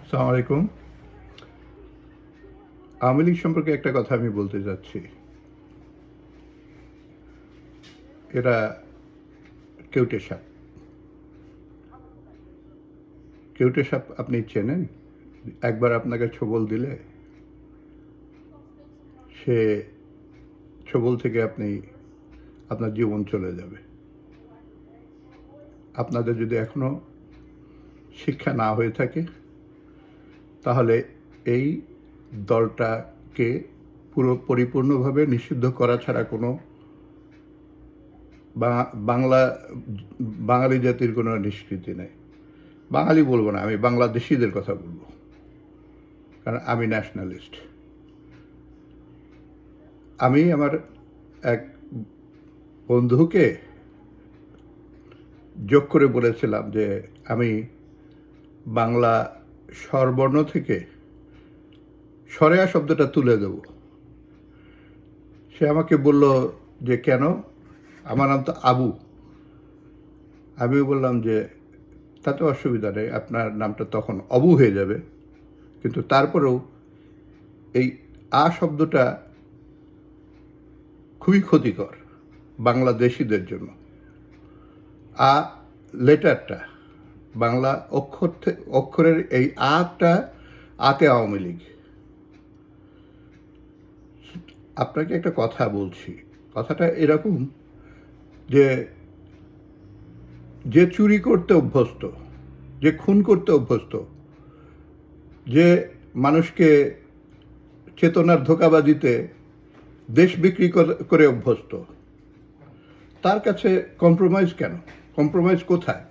আসসালামু আলাইকুম। আওয়ামী লীগ সম্পর্কে একটা কথা আমি বলতে চাচ্ছি। এরা কেউটে সাপ। কেউটে সাপ আপনি চেনেন? একবার আপনাকে ছোবল দিলে সে ছোবল থেকে আপনার জীবন চলে যাবে। আপনাদের যদি এখনো শিক্ষা না হয়ে থাকে তাহলে এই দলটাকে পরিপূর্ণভাবে নিষিদ্ধ করা ছাড়া কোনো বাঙালি জাতির কোনো নিষ্কৃতি নেই। বাঙালি বলবো না, আমি বাংলাদেশিদের কথা বলবো, কারণ আমি ন্যাশনালিস্ট। আমি আমার এক বন্ধুকে যোগ করে বলেছিলাম যে আমি বাংলা স্বরবর্ণ থেকে সরেয়া শব্দটা তুলে দেব। সে আমাকে বলল যে কেন, আমার নাম তো আবু। আমি বললাম যে তাতে অসুবিধা নেই, আপনার নামটা তখন অবু হয়ে যাবে, কিন্তু তারপরেও এই আ শব্দটা খুবই ক্ষতিকর বাংলাদেশিদের জন্য। আ লেটারটা, বাংলা অক্ষরের এই আটা, আতে আওয়ামী লীগ। আপনাকে একটা কথা বলছি, কথাটা এরকম যে যে চুরি করতে অভ্যস্ত, যে খুন করতে অভ্যস্ত, যে মানুষকে চেতনার ধোঁকাবাজিতে দেশ বিক্রি করে অভ্যস্ত, তার কাছে কম্প্রোমাইজ কেন? কম্প্রোমাইজ কোথায়?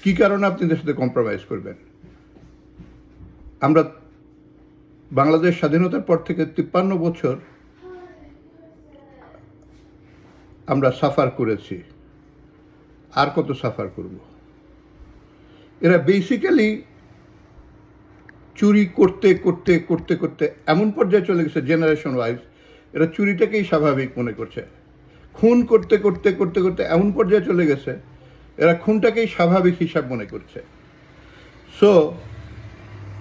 কি কারণে আপনি তার সাথে কম্প্রোমাইজ করবেন? আমরা বাংলাদেশ স্বাধীনতার পর থেকে 53 বছর আমরা সাফার করেছি, আর কত সাফার করব? এরা বেসিক্যালি চুরি করতে করতে করতে করতে এমন পর্যায়ে চলে গেছে, জেনারেশন ওয়াইজ এরা চুরিটাকেই স্বাভাবিক মনে করছে। খুন করতে করতে করতে করতে এমন পর্যায়ে চলে গেছে এরা খুনটাকেই স্বাভাবিক হিসাব মনে করছে। সো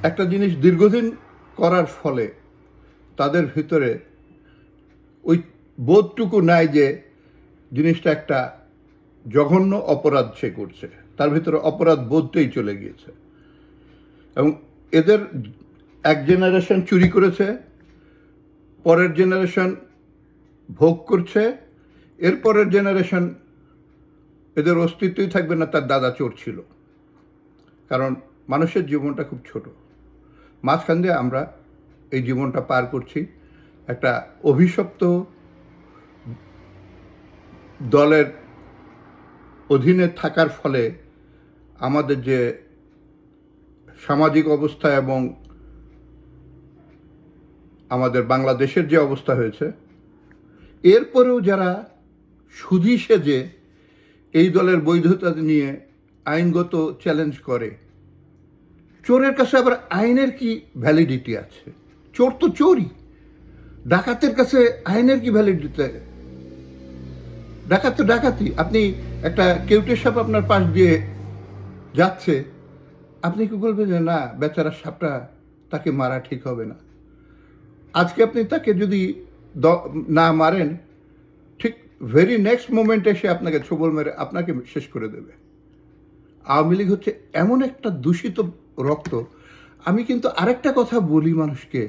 একটা জিনিস দীর্ঘদিন করার ফলে তাদের ভিতরে ওই বোধটুকু নাই যে জিনিসটা একটা জঘন্য অপরাধ সে করছে, তার ভিতরে অপরাধ বোধটাই চলে গিয়েছে। এবং এদের এক জেনারেশন চুরি করেছে, পরের জেনারেশন ভোগ করছে, এর পরের জেনারেশন এদের অস্তিত্বই থাকবে না, তার দাদা চোর ছিল। কারণ মানুষের জীবনটা খুব ছোট, মাঝখান দিয়ে আমরা এই জীবনটা পার করছি একটা অভিশপ্ত দলের অধীনে থাকার ফলে। আমাদের যে সামাজিক অবস্থা এবং আমাদের বাংলাদেশের যে অবস্থা হয়েছে, এরপরেও যারা সুধী সেজে এই দলের বৈধতা নিয়ে আইনগত চ্যালেঞ্জ করে, চোরের কাছে আবার আইনের কি ভ্যালিডিটি আছে? চোর তো চোরই, ডাকাতের কাছে আইনের কি ভ্যালিডিটি? ডাকাত তো ডাকাতি। আপনি একটা কেউটে সাপ আপনার পাশ দিয়ে যাচ্ছে, আপনি কি বলবেন যে না, বেচারা সাপটা, তাকে মারা ঠিক হবে না? আজকে আপনি তাকে যদি না মারেন, ঠিক ভেরি নেক্সট মোমেন্টে সে আপনাকে ছোবল মেরে আপনাকে শেষ করে দেবে। আওয়ামী লীগ হচ্ছে এমন একটা দূষিত রক্ত। আমি কিন্তু আরেকটা কথা বলি মানুষকে,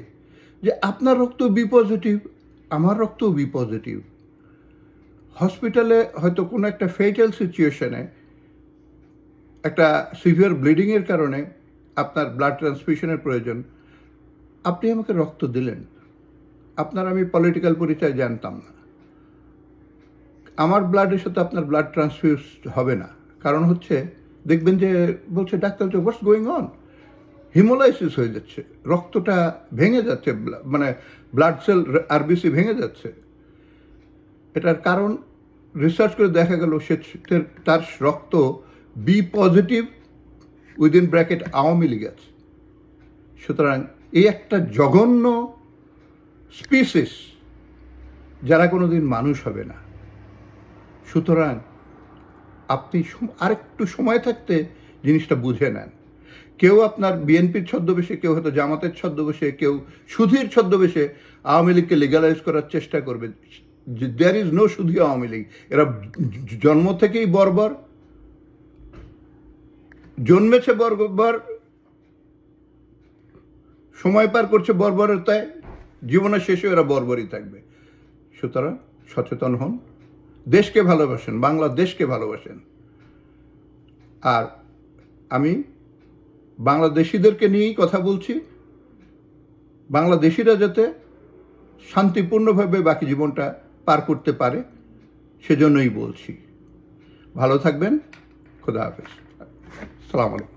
যে আপনার রক্ত বি পজিটিভ, আমার রক্তও বি পজিটিভ। হসপিটালে হয়তো কোনো একটা ফেটাল সিচুয়েশনে, একটা সিভিয়ার ব্লিডিংয়ের কারণে আপনার ব্লাড ট্রান্সফিউশনের প্রয়োজন, আপনি আমাকে রক্ত দিলেন। আপনার আমি পলিটিক্যাল পরিচয় জানতাম না, আমার ব্লাডের সাথে আপনার ব্লাড ট্রান্সফিউজ হবে না। কারণ হচ্ছে, দেখবেন যে বলছে ডাক্তার যে হোয়াটস গোয়িং অন, হিমোলাইসিস হয়ে যাচ্ছে, রক্তটা ভেঙে যাচ্ছে, মানে ব্লাড সেল আরবিসি ভেঙে যাচ্ছে। এটার কারণ রিসার্চ করে দেখা গেল তার রক্ত B positive, within bracket Awami League আছে। সুতরাং এই একটা জঘন্য স্পিসিস, যারা কোনোদিন মানুষ হবে না। সুতরাং আপনি আরেকটু সময় থাকতে জিনিসটা বুঝে নেন। কেউ আপনার বিএনপির ছদ্মবেশে, কেউ হয়তো জামাতের ছদ্মবেশে, কেউ সুধীর ছদ্মবেশে আওয়ামী লীগকে লিগালাইজ করার চেষ্টা করবে। দেয়ার ইজ নো সুধী আওয়ামী লীগ। এরা জন্ম থেকেই বর্বর, জন্মেছে বর্বর, সময় পার করছে বর্বরতায়, জীবনের শেষেও এরা বর্বরই থাকবে। সুতরাং সচেতন হন, দেশকে ভালোবাসেন, বাংলাদেশকে ভালোবাসেন। আর আমি বাংলাদেশিদেরকে নিয়েই কথা বলছি, বাংলাদেশিরা যাতে শান্তিপূর্ণভাবে বাকি জীবনটা পার করতে পারে সেজন্যই বলছি। ভালো থাকবেন, খোদা হাফেজ, আসসালামু আলাইকুম।